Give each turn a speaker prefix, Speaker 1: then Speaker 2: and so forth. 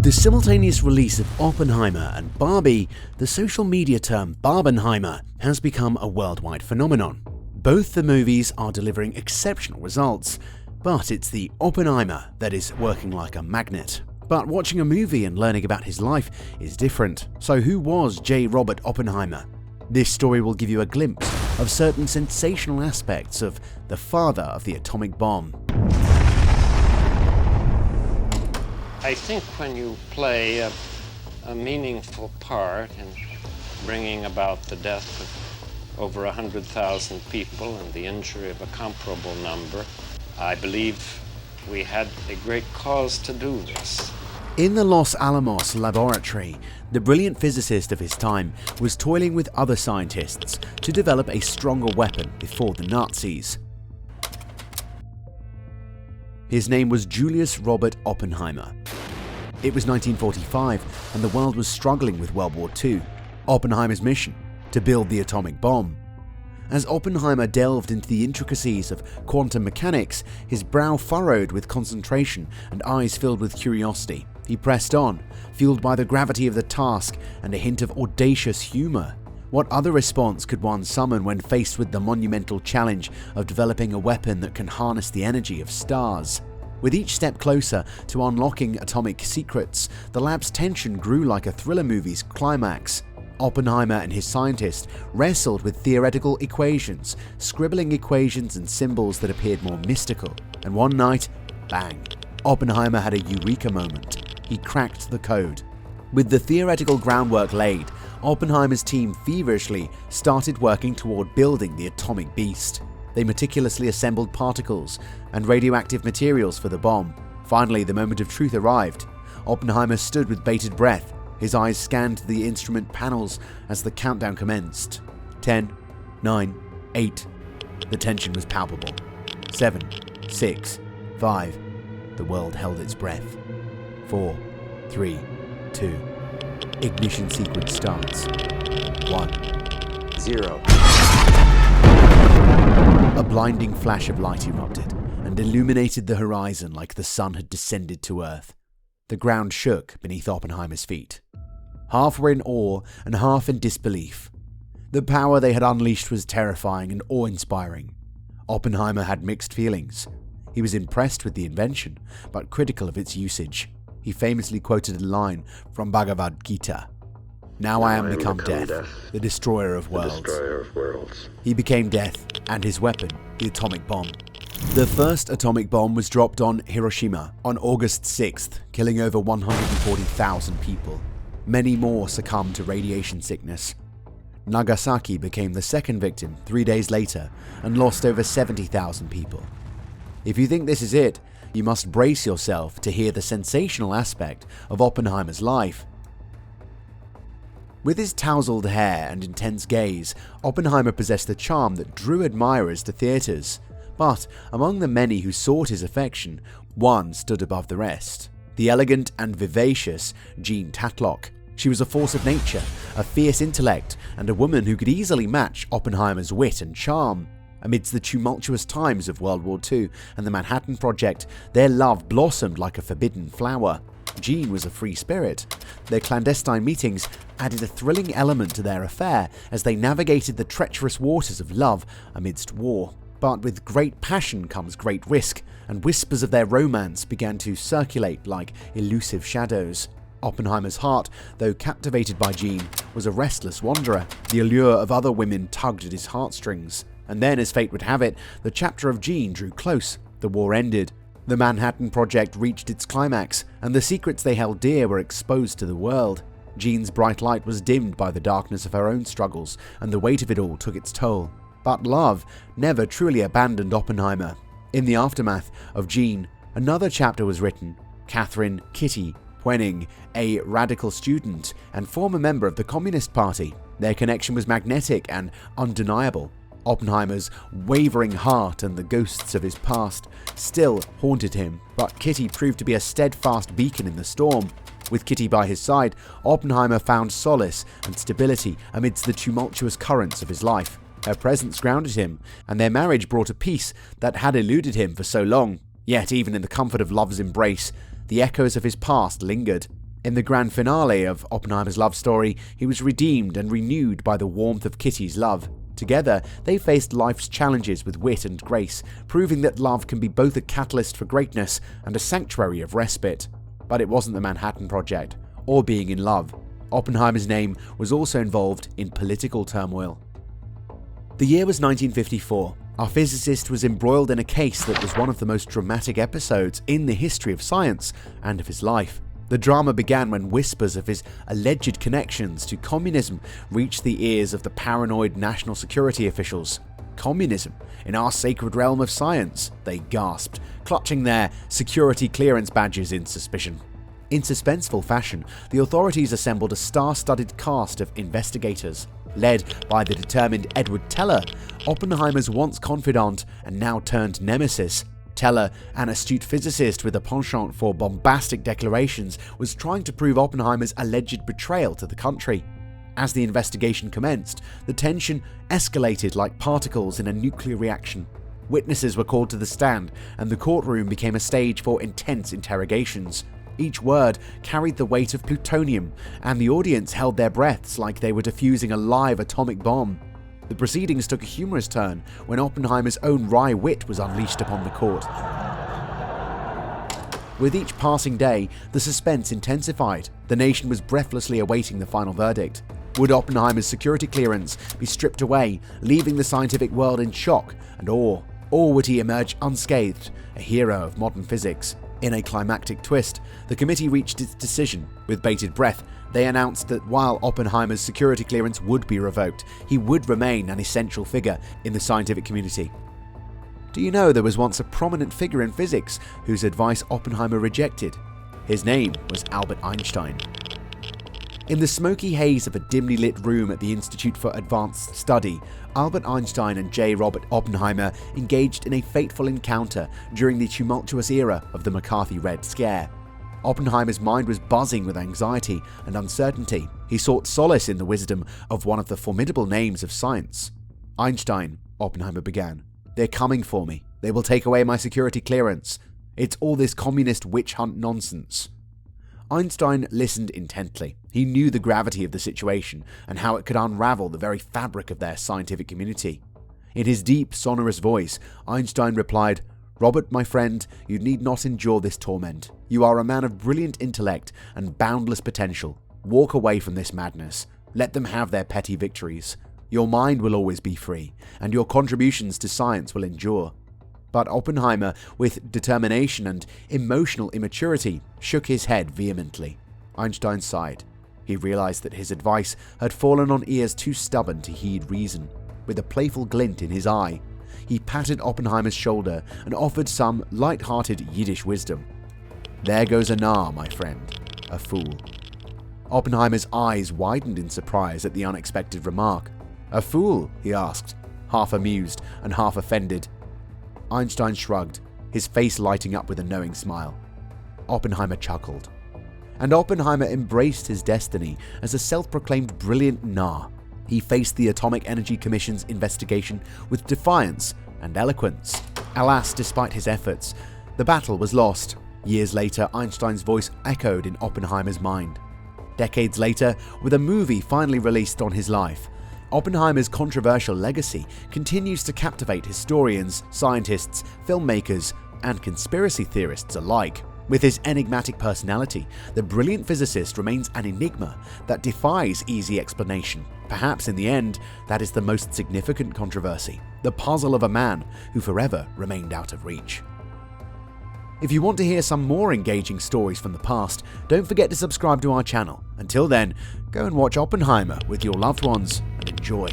Speaker 1: With the simultaneous release of Oppenheimer and Barbie, the social media term Barbenheimer has become a worldwide phenomenon. Both the movies are delivering exceptional results, but it's the Oppenheimer that is working like a magnet. But watching a movie and learning about his life is different. So who was J. Robert Oppenheimer? This story will give you a glimpse of certain sensational aspects of the father of the atomic bomb.
Speaker 2: I think when you play a meaningful part in bringing about the death of over 100,000 people and the injury of a comparable number, I believe we had a great cause to do this.
Speaker 1: In the Los Alamos laboratory, the brilliant physicist of his time was toiling with other scientists to develop a stronger weapon before the Nazis. His name was Julius Robert Oppenheimer. It was 1945 and the world was struggling with World War II. Oppenheimer's mission: to build the atomic bomb. As Oppenheimer delved into the intricacies of quantum mechanics, his brow furrowed with concentration and eyes filled with curiosity. He pressed on, fueled by the gravity of the task and a hint of audacious humor. What other response could one summon when faced with the monumental challenge of developing a weapon that can harness the energy of stars? With each step closer to unlocking atomic secrets, the lab's tension grew like a thriller movie's climax. Oppenheimer and his scientists wrestled with theoretical equations, scribbling equations and symbols that appeared more mystical. And one night, bang, Oppenheimer had a eureka moment. He cracked the code. With the theoretical groundwork laid, Oppenheimer's team feverishly started working toward building the atomic beast. They meticulously assembled particles and radioactive materials for the bomb. Finally, the moment of truth arrived. Oppenheimer stood with bated breath. His eyes scanned the instrument panels as the countdown commenced. 10, 9, 8. The tension was palpable. 7, 6, 5. The world held its breath. 4, 3, 2. Ignition sequence starts. 1, 0. A blinding flash of light erupted and illuminated the horizon like the sun had descended to Earth. The ground shook beneath Oppenheimer's feet. Half were in awe and half in disbelief. The power they had unleashed was terrifying and awe-inspiring. Oppenheimer had mixed feelings. He was impressed with the invention, but critical of its usage. He famously quoted a line from Bhagavad Gita: "Now I am become death, the destroyer of worlds." He became death, and his weapon, the atomic bomb. The first atomic bomb was dropped on Hiroshima on August 6th, killing over 140,000 people. Many more succumbed to radiation sickness. Nagasaki became the second victim 3 days later and lost over 70,000 people. If you think this is it, you must brace yourself to hear the sensational aspect of Oppenheimer's life. With his tousled hair and intense gaze, Oppenheimer possessed a charm that drew admirers to theaters. But among the many who sought his affection, one stood above the rest: the elegant and vivacious Jean Tatlock. She was a force of nature, a fierce intellect, and a woman who could easily match Oppenheimer's wit and charm. Amidst the tumultuous times of World War II and the Manhattan Project, their love blossomed like a forbidden flower. Jean was a free spirit. Their clandestine meetings added a thrilling element to their affair as they navigated the treacherous waters of love amidst war. But with great passion comes great risk, and whispers of their romance began to circulate like elusive shadows. Oppenheimer's heart, though captivated by Jean, was a restless wanderer. The allure of other women tugged at his heartstrings. And then, as fate would have it, the chapter of Jean drew close. The war ended. The Manhattan Project reached its climax, and the secrets they held dear were exposed to the world. Jean's bright light was dimmed by the darkness of her own struggles, and the weight of it all took its toll. But love never truly abandoned Oppenheimer. In the aftermath of Jean, another chapter was written. Catherine Kitty Pwenning, a radical student and former member of the Communist Party. Their connection was magnetic and undeniable. Oppenheimer's wavering heart and the ghosts of his past still haunted him, but Kitty proved to be a steadfast beacon in the storm. With Kitty by his side, Oppenheimer found solace and stability amidst the tumultuous currents of his life. Her presence grounded him, and their marriage brought a peace that had eluded him for so long. Yet even in the comfort of love's embrace, the echoes of his past lingered. In the grand finale of Oppenheimer's love story, he was redeemed and renewed by the warmth of Kitty's love. Together, they faced life's challenges with wit and grace, proving that love can be both a catalyst for greatness and a sanctuary of respite. But it wasn't the Manhattan Project, or being in love. Oppenheimer's name was also involved in political turmoil. The year was 1954. Our physicist was embroiled in a case that was one of the most dramatic episodes in the history of science and of his life. The drama began when whispers of his alleged connections to communism reached the ears of the paranoid national security officials. Communism in our sacred realm of science, they gasped, clutching their security clearance badges in suspicion. In suspenseful fashion, the authorities assembled a star-studded cast of investigators. Led by the determined Edward Teller, Oppenheimer's once confidant and now turned nemesis. Teller, an astute physicist with a penchant for bombastic declarations, was trying to prove Oppenheimer's alleged betrayal to the country. As the investigation commenced, the tension escalated like particles in a nuclear reaction. Witnesses were called to the stand, and the courtroom became a stage for intense interrogations. Each word carried the weight of plutonium, and the audience held their breaths like they were defusing a live atomic bomb. The proceedings took a humorous turn when Oppenheimer's own wry wit was unleashed upon the court. With each passing day, the suspense intensified. The nation was breathlessly awaiting the final verdict. Would Oppenheimer's security clearance be stripped away, leaving the scientific world in shock and awe? Or would he emerge unscathed, a hero of modern physics? In a climactic twist, the committee reached its decision. With bated breath, they announced that while Oppenheimer's security clearance would be revoked, he would remain an essential figure in the scientific community. Do you know there was once a prominent figure in physics whose advice Oppenheimer rejected? His name was Albert Einstein. In the smoky haze of a dimly lit room at the Institute for Advanced Study, Albert Einstein and J. Robert Oppenheimer engaged in a fateful encounter during the tumultuous era of the McCarthy Red Scare. Oppenheimer's mind was buzzing with anxiety and uncertainty. He sought solace in the wisdom of one of the formidable names of science. "Einstein," Oppenheimer began, "they're coming for me. They will take away my security clearance. It's all this communist witch hunt nonsense." Einstein listened intently. He knew the gravity of the situation and how it could unravel the very fabric of their scientific community. In his deep, sonorous voice, Einstein replied, "Robert, my friend, you need not endure this torment. You are a man of brilliant intellect and boundless potential. Walk away from this madness. Let them have their petty victories. Your mind will always be free, and your contributions to science will endure." But Oppenheimer, with determination and emotional immaturity, shook his head vehemently. Einstein sighed. He realized that his advice had fallen on ears too stubborn to heed reason. With a playful glint in his eye, he patted Oppenheimer's shoulder and offered some light-hearted Yiddish wisdom. "There goes a Narr, my friend, a fool." Oppenheimer's eyes widened in surprise at the unexpected remark. "A fool?" he asked, half amused and half offended. Einstein shrugged, his face lighting up with a knowing smile. Oppenheimer chuckled. And Oppenheimer embraced his destiny as a self-proclaimed brilliant Narr. He faced the Atomic Energy Commission's investigation with defiance and eloquence. Alas, despite his efforts, the battle was lost. Years later, Einstein's voice echoed in Oppenheimer's mind. Decades later, with a movie finally released on his life, Oppenheimer's controversial legacy continues to captivate historians, scientists, filmmakers, and conspiracy theorists alike. With his enigmatic personality, the brilliant physicist remains an enigma that defies easy explanation. Perhaps in the end, that is the most significant controversy, the puzzle of a man who forever remained out of reach. If you want to hear some more engaging stories from the past, don't forget to subscribe to our channel. Until then, go and watch Oppenheimer with your loved ones and enjoy.